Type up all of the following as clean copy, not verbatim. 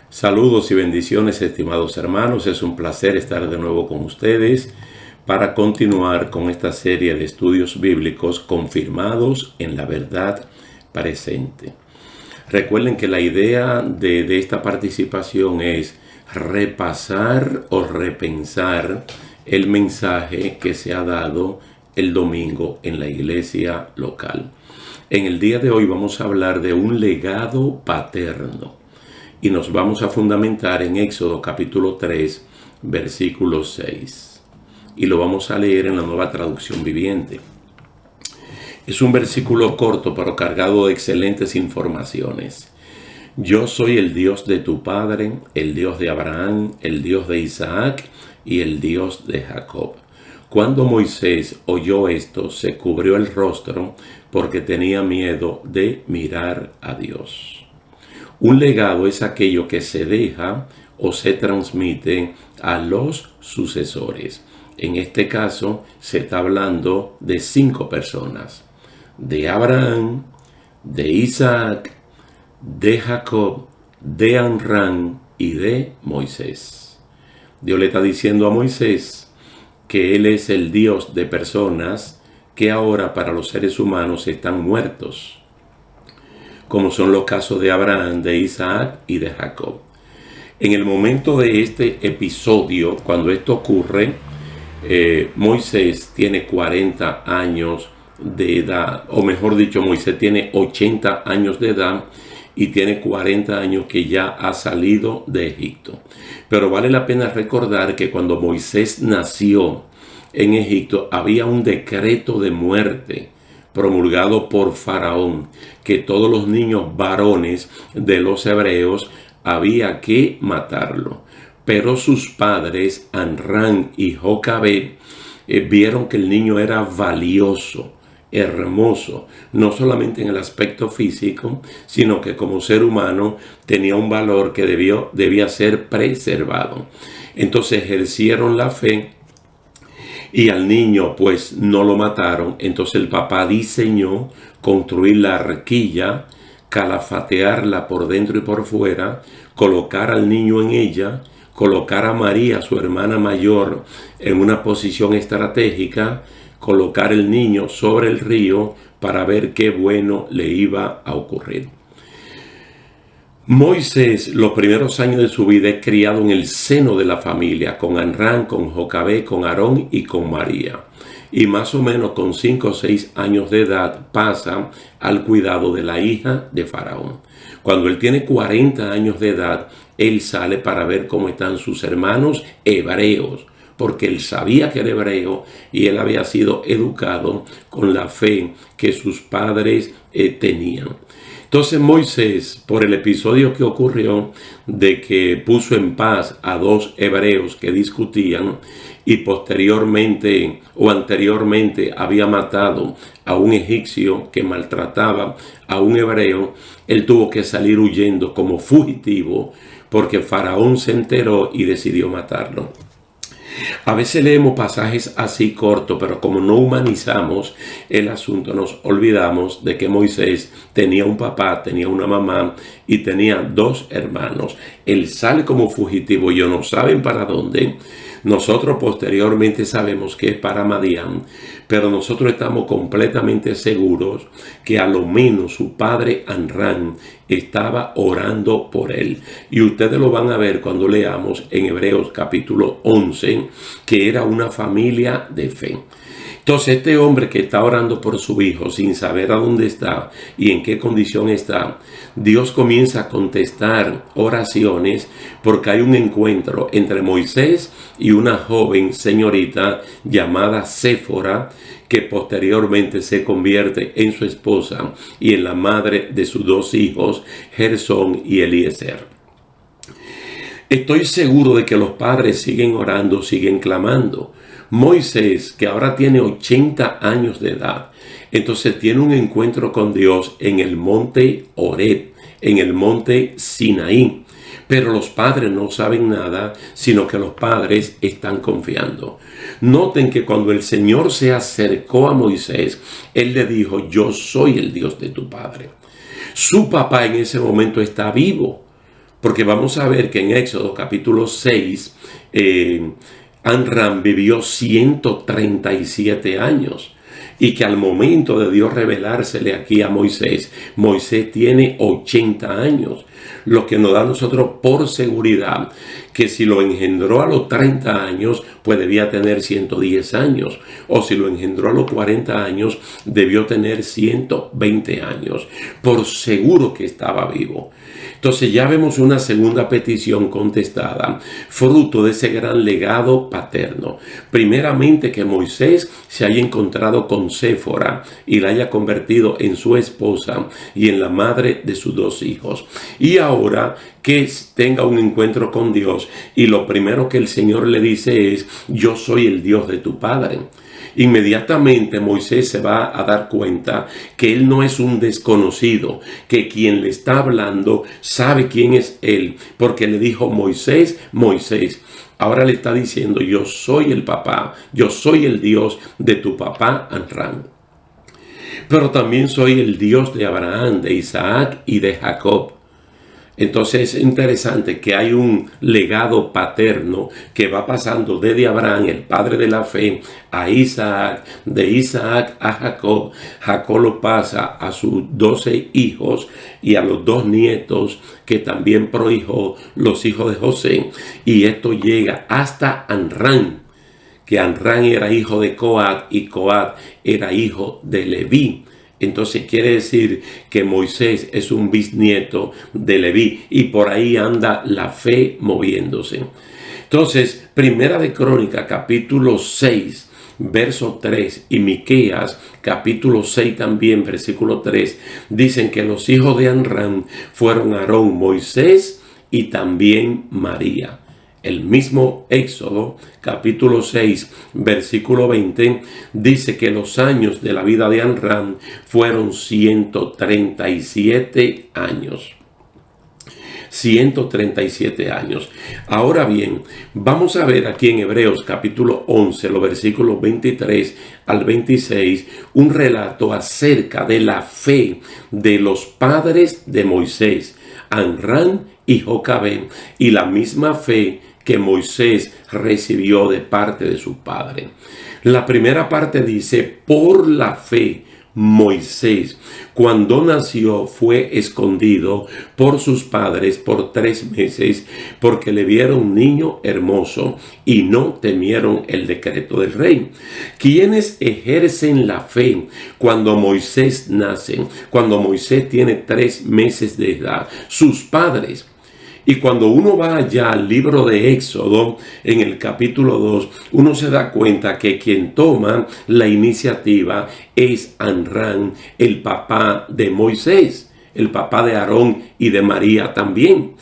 Saludos y bendiciones, estimados hermanos. Es un placer estar de nuevo con ustedes para continuar con esta serie de estudios bíblicos confirmados en la verdad presente. Recuerden que la idea de esta participación es repasar o repensar el mensaje que se ha dado el domingo en la iglesia local. En el día de hoy vamos a hablar de un legado paterno. Y nos vamos a fundamentar en Éxodo capítulo 3, versículo 6. Y lo vamos a leer en la Nueva Traducción Viviente. Es un versículo corto, pero cargado de excelentes informaciones. Yo soy el Dios de tu padre, el Dios de Abraham, el Dios de Isaac y el Dios de Jacob. Cuando Moisés oyó esto, se cubrió el rostro porque tenía miedo de mirar a Dios. Un legado es aquello que se deja o se transmite a los sucesores. En este caso se está hablando de 5 personas: de Abraham, de Isaac, de Jacob, de Amram y de Moisés. Dios le está diciendo a Moisés que Él es el Dios de personas que ahora para los seres humanos están muertos, como son los casos de Abraham, de Isaac y de Jacob. En el momento de este episodio, cuando esto ocurre, Moisés tiene 40 años de edad, o mejor dicho, Moisés tiene 80 años de edad y tiene 40 años que ya ha salido de Egipto. Pero vale la pena recordar que cuando Moisés nació en Egipto había un decreto de muerte promulgado por Faraón, que todos los niños varones de los hebreos había que matarlo. Pero sus padres, Amram y Jocabed, vieron que el niño era valioso, hermoso, no solamente en el aspecto físico, sino que como ser humano tenía un valor que debía ser preservado. Entonces ejercieron la fe y al niño pues no lo mataron. Entonces el papá diseñó construir la arquilla, calafatearla por dentro y por fuera, colocar al niño en ella, colocar a María, su hermana mayor, en una posición estratégica, colocar el niño sobre el río para ver qué bueno le iba a ocurrir. Moisés, los primeros años de su vida, es criado en el seno de la familia, con Amram, con Jocabed, con Aarón y con María. Y más o menos con 5 o 6 años de edad pasa al cuidado de la hija de Faraón. Cuando él tiene 40 años de edad, él sale para ver cómo están sus hermanos hebreos, porque él sabía que era hebreo y él había sido educado con la fe que sus padres tenían. Entonces Moisés, por el episodio que ocurrió de que puso en paz a 2 hebreos que discutían y posteriormente o anteriormente había matado a un egipcio que maltrataba a un hebreo, él tuvo que salir huyendo como fugitivo porque Faraón se enteró y decidió matarlo. A veces leemos pasajes así cortos, pero como no humanizamos el asunto, nos olvidamos de que Moisés tenía un papá, tenía una mamá y tenía 2 hermanos. Él sale como fugitivo y ellos no saben para dónde. Nosotros posteriormente sabemos que es para Madián, pero nosotros estamos completamente seguros que a lo menos su padre Amram estaba orando por él. Y ustedes lo van a ver cuando leamos en Hebreos capítulo 11, que era una familia de fe. Entonces este hombre que está orando por su hijo sin saber a dónde está y en qué condición está, Dios comienza a contestar oraciones porque hay un encuentro entre Moisés y una joven señorita llamada Séfora, que posteriormente se convierte en su esposa y en la madre de sus 2 hijos, Gersón y Eliezer. Estoy seguro de que los padres siguen orando, siguen clamando. Moisés, que ahora tiene 80 años de edad, entonces tiene un encuentro con Dios en el monte Horeb, en el monte Sinaí. Pero los padres no saben nada, sino que los padres están confiando. Noten que cuando el Señor se acercó a Moisés, Él le dijo: yo soy el Dios de tu padre. Su papá en ese momento está vivo, porque vamos a ver que en Éxodo capítulo 6, Amram vivió 137 años. Y que al momento de Dios revelársele aquí a Moisés, Moisés tiene 80 años. Lo que nos da a nosotros por seguridad que si lo engendró a los 30 años, pues debía tener 110 años. O si lo engendró a los 40 años, debió tener 120 años. Por seguro que estaba vivo. Entonces ya vemos una segunda petición contestada, fruto de ese gran legado paterno. Primeramente, que Moisés se haya encontrado con Séfora y la haya convertido en su esposa y en la madre de sus 2 hijos. Y ahora que tenga un encuentro con Dios, y lo primero que el Señor le dice es: yo soy el Dios de tu padre. Inmediatamente Moisés se va a dar cuenta que él no es un desconocido, que quien le está hablando sabe quién es él, porque le dijo: Moisés, Moisés. Ahora le está diciendo: yo soy el papá, yo soy el Dios de tu papá Amram. Pero también soy el Dios de Abraham, de Isaac y de Jacob. Entonces es interesante que hay un legado paterno que va pasando desde Abraham, el padre de la fe, a Isaac, de Isaac a Jacob. Jacob lo pasa a sus 12 hijos y a los 2 nietos que también prohijó, los hijos de José. Y esto llega hasta Amram, que Amram era hijo de Coat y Coat era hijo de Leví. Entonces quiere decir que Moisés es un bisnieto de Leví, y por ahí anda la fe moviéndose. Entonces, Primera de Crónicas capítulo 6, verso 3, y Miqueas capítulo 6 también, versículo 3, dicen que los hijos de Amram fueron Aarón, Moisés y también María. El mismo Éxodo, capítulo 6, versículo 20, dice que los años de la vida de Amram fueron 137 años. 137 años. Ahora bien, vamos a ver aquí en Hebreos capítulo 11, los versículos 23 al 26, un relato acerca de la fe de los padres de Moisés, Amram y Jocabed, y la misma fe que Moisés recibió de parte de su padre. La primera parte dice: por la fe, Moisés, cuando nació, fue escondido por sus padres por 3 meses, porque le vieron un niño hermoso y no temieron el decreto del rey. ¿Quiénes ejercen la fe cuando Moisés nace? Cuando Moisés tiene 3 meses de edad, sus padres. Y cuando uno va allá al libro de Éxodo, en el capítulo 2, uno se da cuenta que quien toma la iniciativa es Amram, el papá de Moisés, el papá de Aarón y de María también.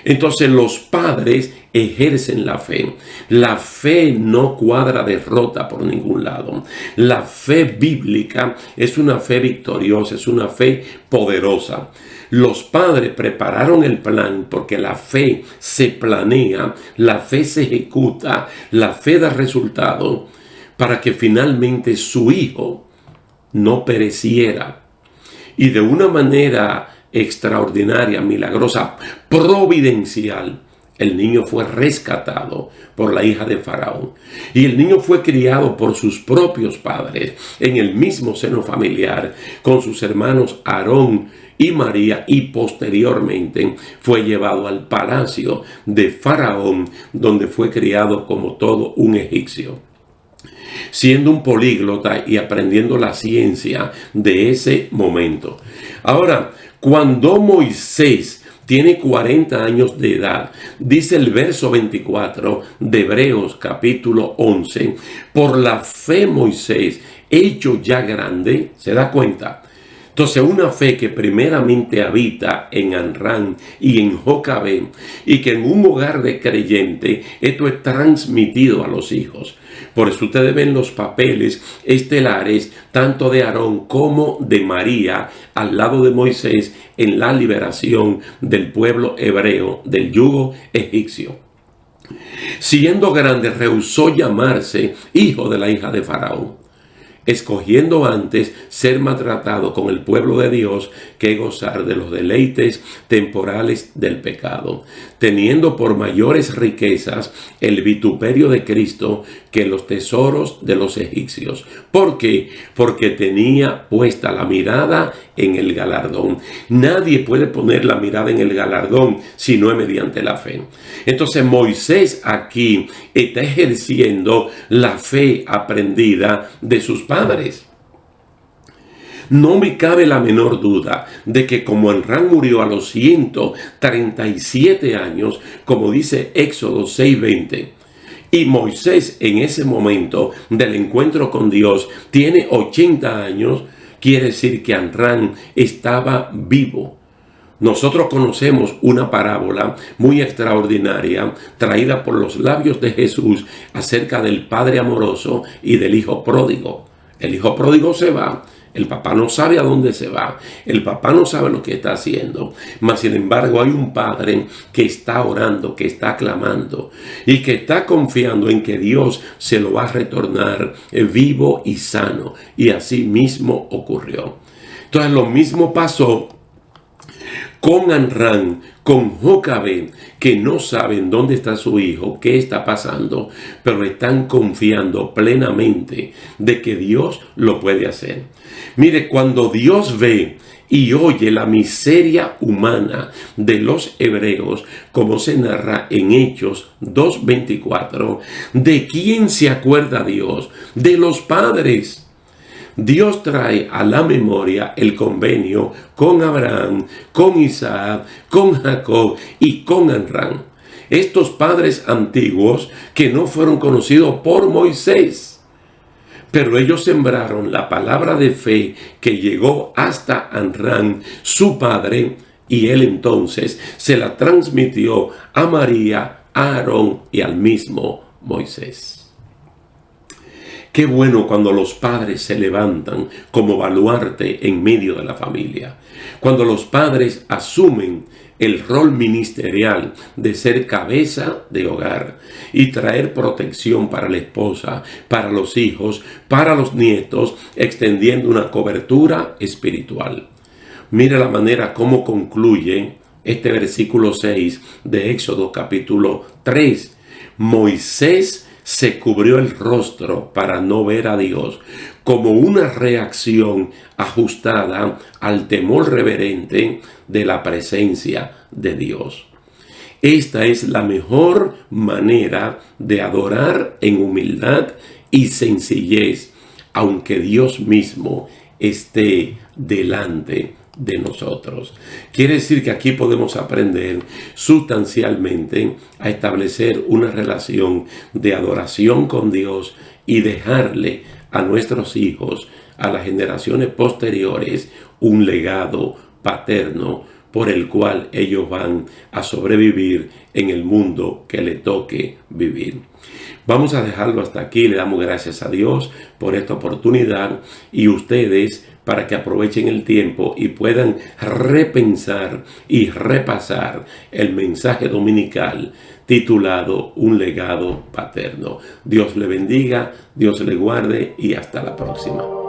Entonces los padres ejercen la fe. La fe no cuadra derrota por ningún lado. La fe bíblica es una fe victoriosa, es una fe poderosa. Los padres prepararon el plan porque la fe se planea, la fe se ejecuta, la fe da resultado para que finalmente su hijo no pereciera. Y de una manera extraordinaria, milagrosa, providencial, el niño fue rescatado por la hija de Faraón. Y el niño fue criado por sus propios padres en el mismo seno familiar con sus hermanos Aarón y María, y posteriormente fue llevado al palacio de Faraón, donde fue criado como todo un egipcio, siendo un políglota y aprendiendo la ciencia de ese momento. Ahora, cuando Moisés tiene 40 años de edad, dice el verso 24 de Hebreos capítulo 11, por la fe Moisés, hecho ya grande, ¿se da cuenta? Entonces, una fe que primeramente habita en Amram y en Jocabed, y que en un hogar de creyente esto es transmitido a los hijos. Por eso ustedes ven los papeles estelares tanto de Aarón como de María al lado de Moisés en la liberación del pueblo hebreo del yugo egipcio. Siendo grande, rehusó llamarse hijo de la hija de Faraón, escogiendo antes ser maltratado con el pueblo de Dios que gozar de los deleites temporales del pecado, teniendo por mayores riquezas el vituperio de Cristo que los tesoros de los egipcios. ¿Por qué? Porque tenía puesta la mirada en el galardón. Nadie puede poner la mirada en el galardón si no es mediante la fe. Entonces Moisés aquí está ejerciendo la fe aprendida de sus padres. No me cabe la menor duda de que como Amram murió a los 137 años, como dice Éxodo 6:20, y Moisés en ese momento del encuentro con Dios tiene 80 años, quiere decir que Amram estaba vivo. Nosotros conocemos una parábola muy extraordinaria traída por los labios de Jesús acerca del padre amoroso y del hijo pródigo. El hijo pródigo se va. El papá no sabe a dónde se va. El papá no sabe lo que está haciendo. Mas, sin embargo, hay un padre que está orando, que está clamando y que está confiando en que Dios se lo va a retornar vivo y sano. Y así mismo ocurrió. Entonces, lo mismo pasó con Amram, con Jocabed, que no saben dónde está su hijo, qué está pasando, pero están confiando plenamente de que Dios lo puede hacer. Mire, cuando Dios ve y oye la miseria humana de los hebreos, como se narra en Hechos 2:24, ¿de quién se acuerda Dios? De los padres. Dios trae a la memoria el convenio con Abraham, con Isaac, con Jacob y con Amram. Estos padres antiguos que no fueron conocidos por Moisés, pero ellos sembraron la palabra de fe que llegó hasta Amram, su padre, y él entonces se la transmitió a María, a Aarón y al mismo Moisés. Qué bueno cuando los padres se levantan como baluarte en medio de la familia. Cuando los padres asumen el rol ministerial de ser cabeza de hogar y traer protección para la esposa, para los hijos, para los nietos, extendiendo una cobertura espiritual. Mira la manera como concluye este versículo 6 de Éxodo capítulo 3. Moisés se cubrió el rostro para no ver a Dios, como una reacción ajustada al temor reverente de la presencia de Dios. Esta es la mejor manera de adorar en humildad y sencillez, aunque Dios mismo esté delante de nosotros. Quiere decir que aquí podemos aprender sustancialmente a establecer una relación de adoración con Dios y dejarle a nuestros hijos, a las generaciones posteriores, un legado paterno por el cual ellos van a sobrevivir en el mundo que le toque vivir. Vamos a dejarlo hasta aquí. Le damos gracias a Dios por esta oportunidad y ustedes para que aprovechen el tiempo y puedan repensar y repasar el mensaje dominical titulado Un legado paterno. Dios le bendiga, Dios le guarde y hasta la próxima.